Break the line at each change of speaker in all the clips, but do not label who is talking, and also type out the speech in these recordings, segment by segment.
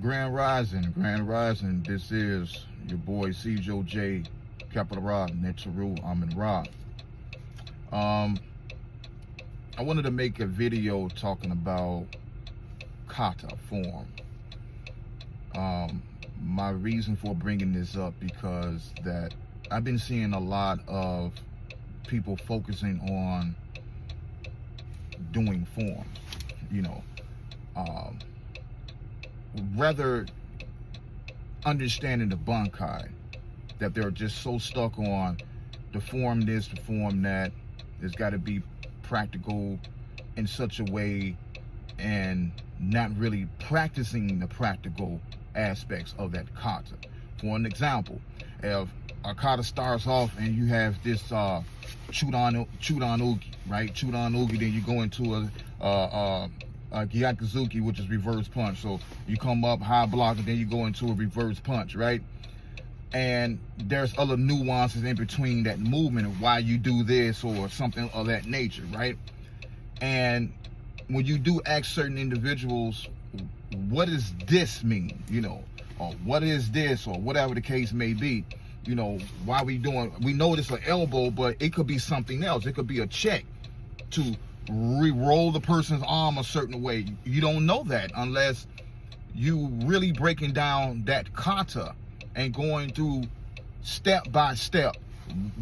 Grand Rising. This is your boy Cjo J, Capital Rod, Netsaru, I'm in Rod. I wanted to make a video talking about kata form. My reason for bringing this up because that I've been seeing a lot of people focusing on doing forms, rather understanding the bunkai, that they're just so stuck on the form this, the form that. It's got to be practical in such a way and not really practicing the practical aspects of that kata. For an example, if a kata starts off and you have this chudan ugi, right? Chudan ugi, then you go into a gyakuzuki, which is reverse punch. So you come up high block and then you go into a reverse punch, right? And there's other nuances in between that movement of why you do this or something of that nature, right? And when you do ask certain individuals, what does this mean, or what is this, or whatever the case may be, why we know it's an elbow, but it could be something else. It could be a check to re-roll the person's arm a certain way. You don't know that unless you really breaking down that kata and going through step by step.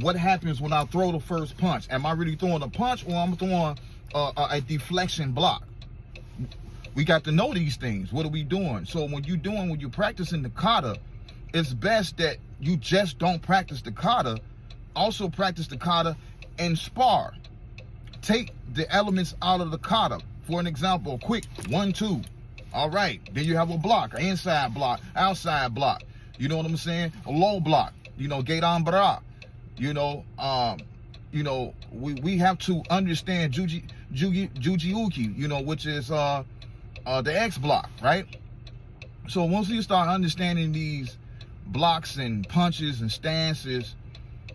What happens when I throw the first punch? Am I really throwing a punch, or I'm throwing a deflection block? We got to know these things. What are we doing? So when you're practicing the kata, it's best that you just don't practice the kata. Also practice the kata and spar. Take the elements out of the kata. For an example, a quick 1-2. All right, then you have a block, an inside block, outside block. You know what I'm saying? A low block, gate ambra. We have to understand juji uki, which is the X block, right? So once you start understanding these blocks and punches and stances,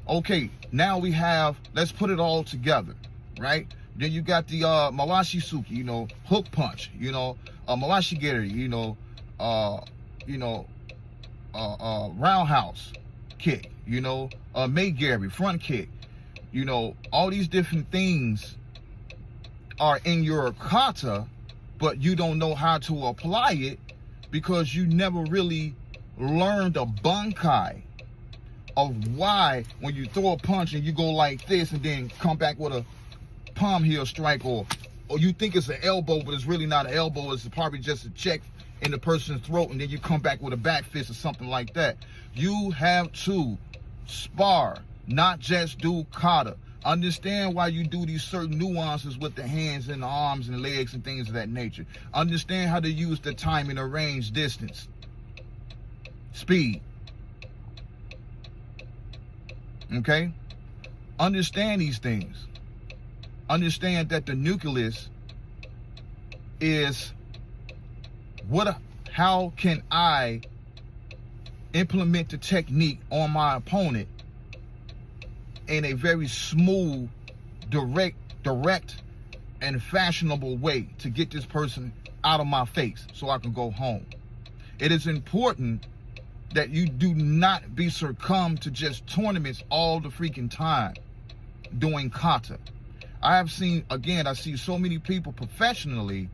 okay, now let's put it all together, right? Then you got the mawashi suki, hook punch, mawashi geri, roundhouse kick, Megari, front kick, all these different things are in your kata, but you don't know how to apply it because you never really learned a bunkai of why when you throw a punch and you go like this and then come back with a palm heel strike, or you think it's an elbow, but it's really not an elbow, it's probably just a check in the person's throat, and then you come back with a back fist or something like that. You have to spar, not just do kata. Understand why you do these certain nuances with the hands and the arms and the legs and things of that nature. Understand how to use the timing, the range, distance, speed. Okay? Understand these things. Understand that the nucleus is how can I implement the technique on my opponent in a very smooth, direct, and fashionable way to get this person out of my face so I can go home. It is important that you do not be succumbed to just tournaments all the freaking time doing kata. I see so many people professionally,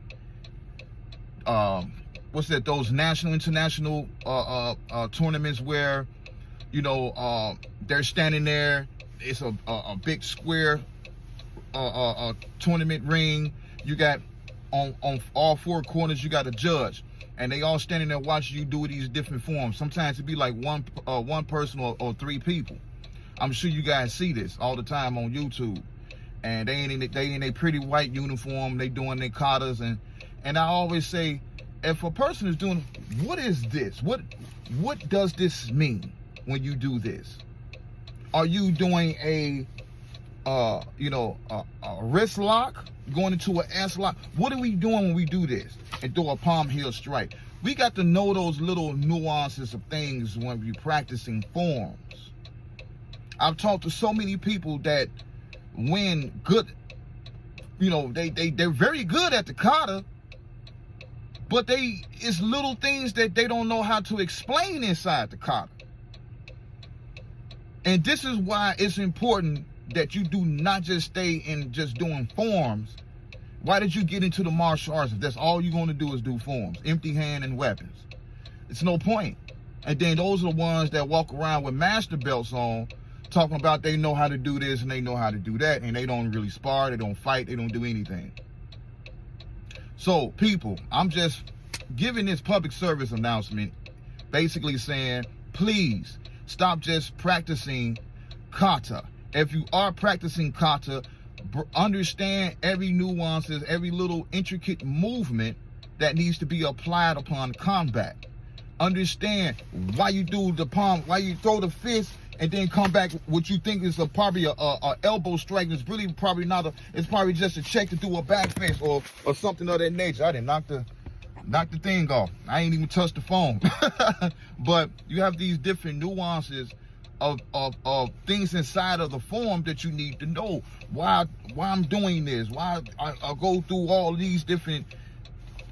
those national, international tournaments where, they're standing there. It's a big square tournament ring. You got on all four corners, you got a judge, and they all standing there watching you do these different forms. Sometimes it'd be like one person or three people. I'm sure you guys see this all the time on YouTube. And they in a pretty white uniform, they doing their katas, and I always say, if a person is doing, what is this? What does this mean when you do this? Are you doing a wrist lock, going into an S lock? What are we doing when we do this and do a palm heel strike? We got to know those little nuances of things when we're practicing forms. I've talked to so many people that win good, they're very good at the kata, But it's little things that they don't know how to explain inside the kata. And this is why it's important that you do not just stay in just doing forms. Why did you get into the martial arts if that's all you're going to do is do forms, empty hand and weapons? It's no point. And then those are the ones that walk around with master belts on, talking about they know how to do this and they know how to do that, and they don't really spar, they don't fight, they don't do anything. So, people, I'm just giving this public service announcement, basically saying, please stop just practicing kata. If you are practicing kata, understand every nuances, every little intricate movement that needs to be applied upon combat. Understand why you do the palm, why you throw the fist and then come back what you think is probably a elbow strike. It's really probably not it's probably just a check to do a back fist or something of that nature. I didn't knock the thing off. I ain't even touched the phone. But you have these different nuances of things inside of the form that you need to know. Why I'm doing this, why I go through all these different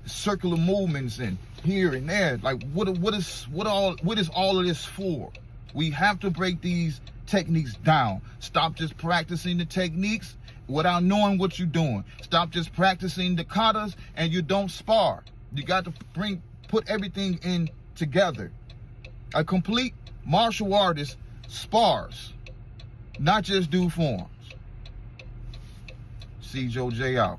circular movements and here and there. Like what is all of this for? We have to break these techniques down. Stop just practicing the techniques without knowing what you're doing. Stop just practicing the katas and you don't spar. You got to put everything in together. A complete martial artist spars, not just do forms. C. Joe J out.